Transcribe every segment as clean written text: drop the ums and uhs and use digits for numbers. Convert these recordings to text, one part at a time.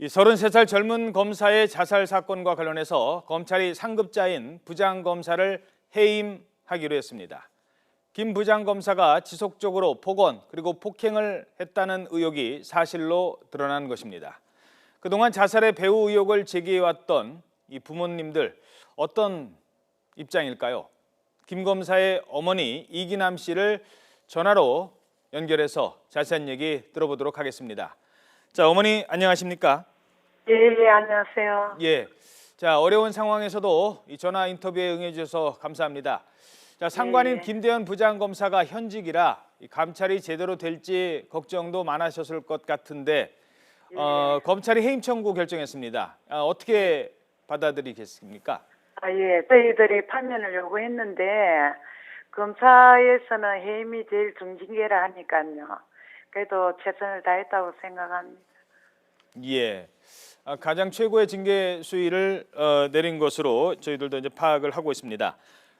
이 33살 젊은 검사의 자살 사건과 관련해서 검찰이 상급자인 부장검사를 해임하기로 했습니다. 김 부장검사가 지속적으로 폭언 그리고 폭행을 했다는 의혹이 사실로 드러난 것입니다. 그동안 자살의 배후 의혹을 제기해왔던 이 부모님들 어떤 입장일까요? 김 검사의 어머니 이기남 씨를 전화로 연결해서 자세한 얘기 들어보도록 하겠습니다. 자, 어머니 안녕하십니까? 예, 안녕하세요. 예. 자, 어려운 상황에서도 이 전화 인터뷰에 응해 주셔서 감사합니다. 자, 상관인 예. 김대현 부장검사가 현직이라 이 감찰이 제대로 될지 걱정도 많으셨을 것 같은데 검찰이 해임 청구 결정했습니다. 어떻게 받아들이겠습니까? 예, 저희들이 파면을 요구했는데 검사에서는 해임이 제일 중징계라 하니까요. 그래도 최선을 다했다고 생각합니다. 예. 가장 최고의 징계 수위를 내린 것으로 저희들도 이제 파악을 하고 있습니다.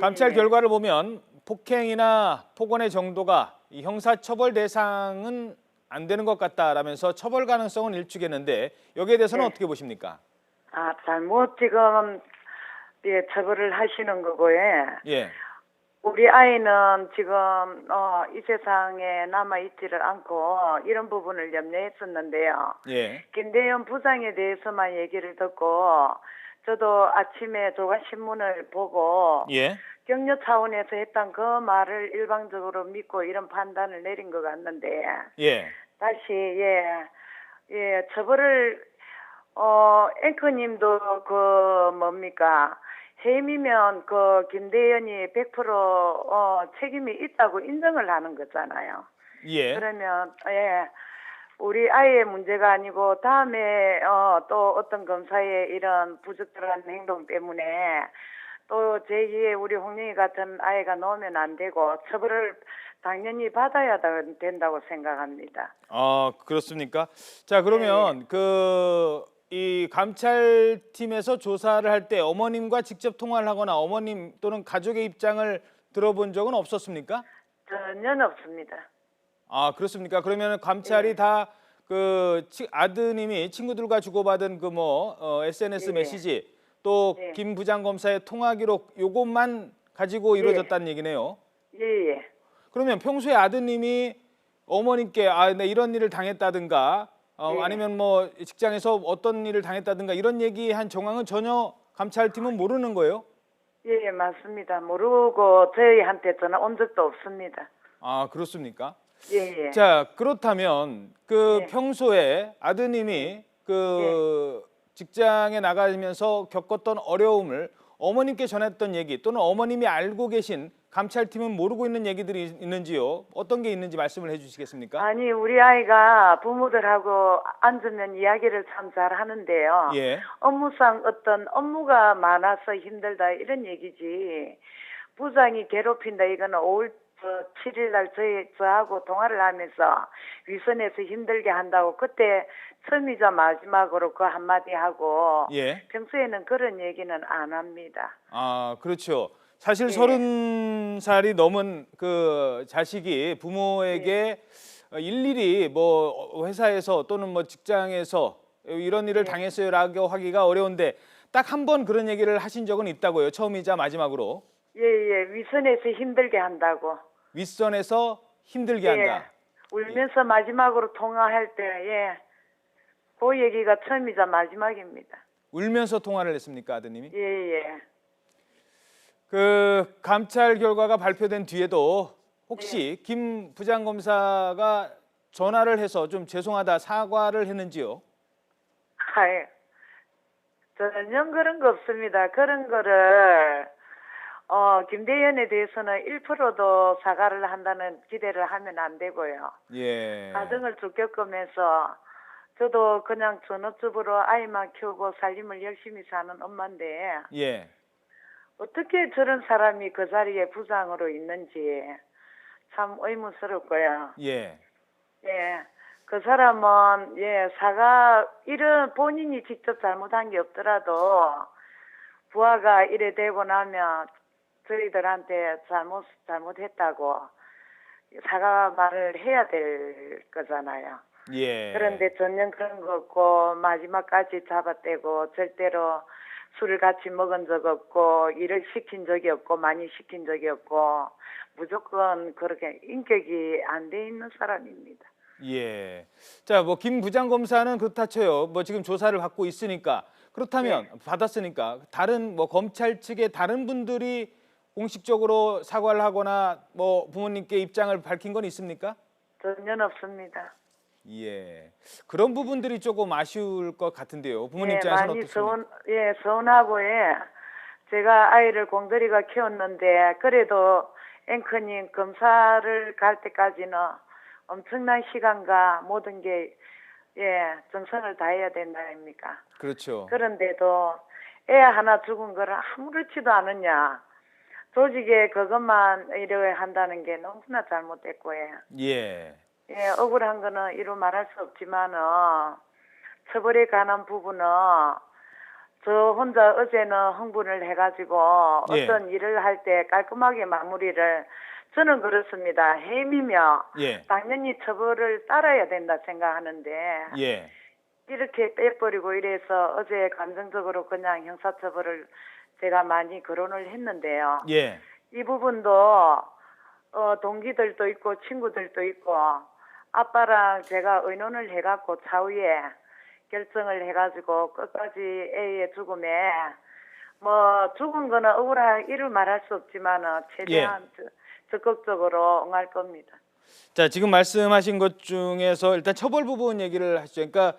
감찰 예. 결과를 보면 폭행이나 폭언의 정도가 이 형사처벌 대상은 안 되는 것 같다라면서 처벌 가능성은 일축했는데 여기에 대해서는 네. 어떻게 보십니까? 잘못 지금 처벌을 하시는 거고요. 예. 우리 아이는 지금 이 세상에 남아 있지를 않고 이런 부분을 염려했었는데요. 예. 김대현 부장에 대해서만 얘기를 듣고 저도 아침에 조간신문을 보고 예. 격려 차원에서 했던 그 말을 일방적으로 믿고 이런 판단을 내린 것 같는데 예. 다시 처벌을 앵커님도 뭡니까 해임이면 김대현이 100% 책임이 있다고 인정을 하는 거잖아요. 예. 그러면 우리 아이의 문제가 아니고 다음에 또 어떤 검사의 이런 부적절한 행동 때문에 또 제2의 우리 홍영희 같은 아이가 나오면 안 되고 처벌을 당연히 받아야 된다고 생각합니다. 그렇습니까? 자, 그러면 이 감찰팀에서 조사를 할 때 어머님과 직접 통화를 하거나 어머님 또는 가족의 입장을 들어본 적은 없었습니까? 전혀 없습니다. 그렇습니까? 그러면 감찰이 다 아드님이 친구들과 주고받은 SNS 메시지 또 김 부장검사의 통화 기록 요것만 가지고 이루어졌다는 얘기네요. 예. 그러면 평소에 아드님이 어머님께 내 이런 일을 당했다든가 아니면 직장에서 어떤 일을 당했다든가 이런 얘기한 정황은 전혀 감찰팀은 모르는 거예요? 예, 맞습니다. 모르고 저희한테 전화 온 적도 없습니다. 그렇습니까? 예. 자, 그렇다면 예. 평소에 아드님이 직장에 나가면서 겪었던 어려움을 어머님께 전했던 얘기 또는 어머님이 알고 계신 감찰팀은 모르고 있는 얘기들이 있는지요? 어떤 게 있는지 말씀을 해주시겠습니까? 아니 우리 아이가 부모들하고 앉으면 이야기를 참 잘하는데요. 예. 업무상 어떤 업무가 많아서 힘들다 이런 얘기지. 부장이 괴롭힌다 이거는 5월 7일 날 저하고 통화를 하면서 위선에서 힘들게 한다고 그때 처음이자 마지막으로 그 한마디 하고 평소에는 그런 얘기는 안 합니다. 그렇죠. 사실 30살이 넘은 그 자식이 부모에게 일일이 회사에서 또는 직장에서 이런 일을 당했어요라고 하기가 어려운데 딱 한 번 그런 얘기를 하신 적은 있다고요. 처음이자 마지막으로. 예. 위선에서 힘들게 한다고. 윗선에서 힘들게 한다. 울면서 마지막으로 통화할 때 그 얘기가 처음이자 마지막입니다. 울면서 통화를 했습니까, 아드님이? 예. 그 감찰 결과가 발표된 뒤에도 혹시 김 부장검사가 전화를 해서 좀 죄송하다 사과를 했는지요? 전혀 그런 거 없습니다. 그런 거를 김대현에 대해서는 1%도 사과를 한다는 기대를 하면 안 되고요. 예. 가정을 쭉 겪으면서 저도 그냥 전업주부로 아이만 키우고 살림을 열심히 사는 엄마인데 어떻게 저런 사람이 그 자리에 부장으로 있는지 참 의문스럽고요. 그 사람은 이런 본인이 직접 잘못한 게 없더라도 부하가 이래 되고 나면 저희들한테 잘못했다고 사과 말을 해야 될 거잖아요. 예. 그런데 전혀 그런 거 없고 마지막까지 잡아떼고 절대로 술을 같이 먹은 적 없고 일을 시킨 적이 없고 많이 시킨 적이 없고 무조건 그렇게 인격이 안 돼 있는 사람입니다. 예. 자, 뭐 김 부장검사는 그렇다 쳐요. 뭐 지금 조사를 받고 있으니까 그렇다면 받았으니까 다른 뭐 검찰 측의 다른 분들이 공식적으로 사과를 하거나 뭐 부모님께 입장을 밝힌 건 있습니까? 전혀 없습니다. 예. 그런 부분들이 조금 아쉬울 것 같은데요. 부모님 예, 입장에서는 많이 어떻습니까? 서운하고, 예. 제가 아이를 공들이가 키웠는데, 그래도 앵커님 검사를 갈 때까지는 엄청난 시간과 모든 게, 예, 정성을 다해야 된다 아닙니까? 그렇죠. 그런데도 애 하나 죽은 거를 아무렇지도 않으냐. 조직에 그것만 이래 한다는 게 너무나 잘못됐고, 예. 예. 예, 억울한 거는 이루 말할 수 없지만은, 처벌에 관한 부분은 저 혼자 어제는 흥분을 해가지고 예. 어떤 일을 할 때 깔끔하게 마무리를 저는 그렇습니다. 해임이며 예. 당연히 처벌을 따라야 된다 생각하는데 예. 이렇게 빼버리고 이래서 어제 감정적으로 그냥 형사처벌을 제가 많이 거론을 했는데요. 예. 이 부분도 동기들도 있고 친구들도 있고 아빠랑 제가 의논을 해갖고 차후에 결정을 해가지고 끝까지 애의 죽음에 뭐 죽은 거는 억울한 일을 말할 수 없지만은 최대한 적극적으로 응할 겁니다. 자, 지금 말씀하신 것 중에서 일단 처벌 부분 얘기를 하시죠. 그러니까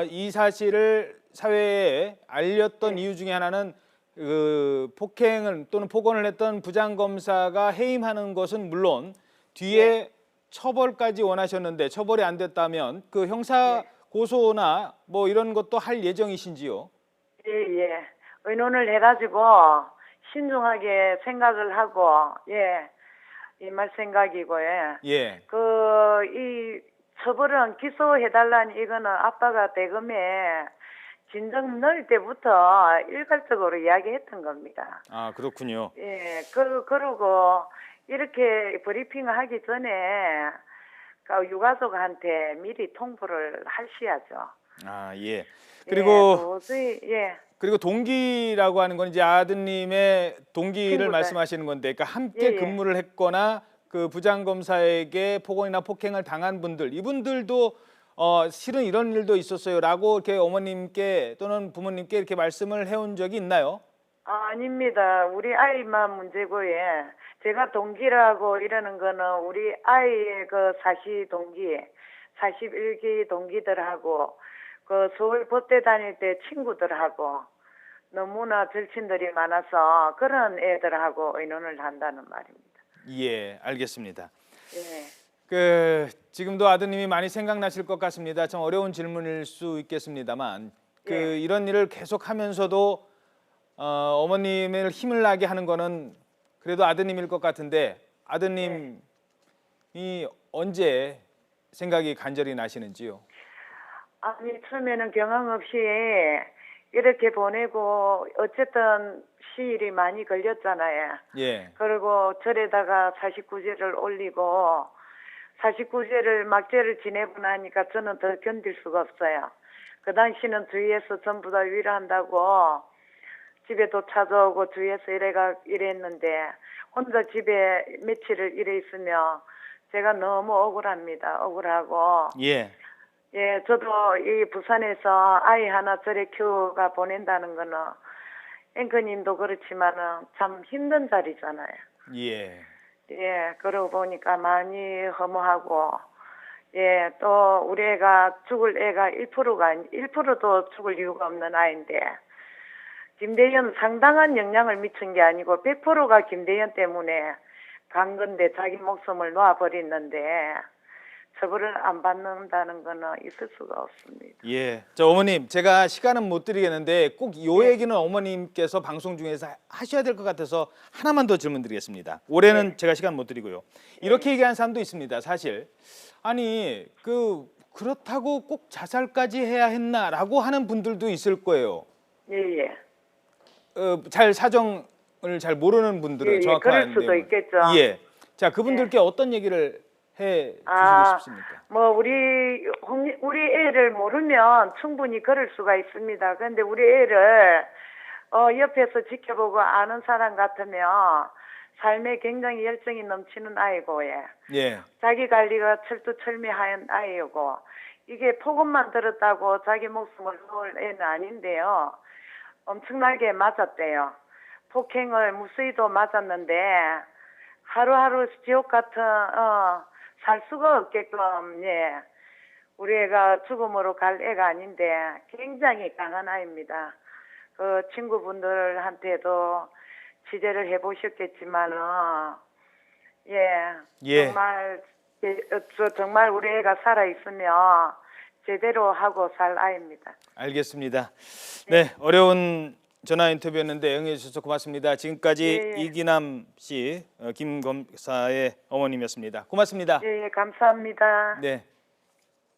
이 사실을 사회에 알렸던 이유 중에 하나는 그 폭행을 또는 폭언을 했던 부장검사가 해임하는 것은 물론 뒤에 처벌까지 원하셨는데 처벌이 안 됐다면 그 형사 고소나 뭐 이런 것도 할 예정이신지요? 예, 예. 의논을 해가지고 신중하게 생각을 하고 임할 생각이고요. 예. 이 처벌은 기소해달라는 이거는 아빠가 대검에 진정 넣을 때부터 일괄적으로 이야기했던 겁니다. 아, 그렇군요. 예, 그러고 이렇게 브리핑을 하기 전에 그 유가족한테 미리 통보를 하셔야죠. 아, 예. 예, 그리고 도저히 그리고 동기라고 하는 건 이제 아드님의 동기를 친구들. 말씀하시는 건데, 그러니까 함께 예. 근무를 했거나 그 부장검사에게 폭언이나 폭행을 당한 분들, 이분들도 실은 이런 일도 있었어요라고 이렇게 어머님께 또는 부모님께 이렇게 말씀을 해온 적이 있나요? 아닙니다. 우리 아이만 문제고, 예. 제가 동기라고 이러는 거는 우리 아이의 그 사시 동기, 41기 동기들하고, 그 서울 법대 다닐 때 친구들하고, 너무나 절친들이 많아서 그런 애들하고 의논을 한다는 말입니다. 예, 알겠습니다. 예. 지금도 아드님이 많이 생각나실 것 같습니다. 참 어려운 질문일 수 있겠습니다만, 예. 이런 일을 계속하면서도 어머님을 힘을 나게 하는 거는 그래도 아드님일 것 같은데 아드님이 언제 생각이 간절히 나시는지요? 아니, 처음에는 경험 없이 이렇게 보내고 어쨌든 시일이 많이 걸렸잖아요. 예, 그리고 절에다가 49제를 올리고 49제를 막제를 지내고 나니까 저는 더 견딜 수가 없어요. 그 당시는 주위에서 전부 다 위로한다고 집에도 찾아오고 주위에서 이랬는데 혼자 집에 며칠을 이래 있으며 제가 너무 억울합니다. 억울하고 예, 예, 저도 이 부산에서 아이 하나 절에 키워가 보낸다는 거는 앵커님도 그렇지만은 참 힘든 자리잖아요. 예, 예, 그러고 보니까 많이 허무하고, 예, 또 우리 애가 죽을 애가 1%도 죽을 이유가 없는 아이인데, 김대현 상당한 영향을 미친 게 아니고 100%가 김대현 때문에 간 건데 자기 목숨을 놓아버렸는데, 처벌을 안 받는다는 거는 있을 수가 없습니다. 예. 어머님, 제가 시간은 못 드리겠는데 꼭 이 얘기는 어머님께서 방송 중에서 하셔야 될 것 같아서 하나만 더 질문 드리겠습니다. 올해는 제가 시간 못 드리고요. 이렇게 얘기하는 사람도 있습니다. 사실 아니 그렇다고 꼭 자살까지 해야 했나라고 하는 분들도 있을 거예요. 예, 예. 잘 사정을 잘 모르는 분들은 예, 예, 정확한 그럴 수도 내용을. 있겠죠. 예. 자, 그분들께 어떤 얘기를 해 주시고 아, 싶습니까? 뭐 우리 애를 모르면 충분히 그럴 수가 있습니다. 그런데 우리 애를 옆에서 지켜보고 아는 사람 같으면 삶에 굉장히 열정이 넘치는 아이고, 예. 예. 자기 관리가 철두철미한 아이고, 이게 폭언만 들었다고 자기 목숨을 놓을 애는 아닌데요. 엄청나게 맞았대요. 폭행을 무수히도 맞았는데 하루하루 지옥 같은 살 수가 없게끔, 예, 우리 애가 죽음으로 갈 애가 아닌데 굉장히 강한 아이입니다. 그 친구분들한테도 취재를 해보셨겠지만은, 예. 정말 우리 애가 살아 있으면 제대로 하고 살 아이입니다. 알겠습니다. 네, 어려운 전화 인터뷰였는데 응해 주셔서 고맙습니다. 지금까지 예, 예. 이기남 씨, 김 검사의 어머님이었습니다. 고맙습니다. 예, 예, 감사합니다. 네.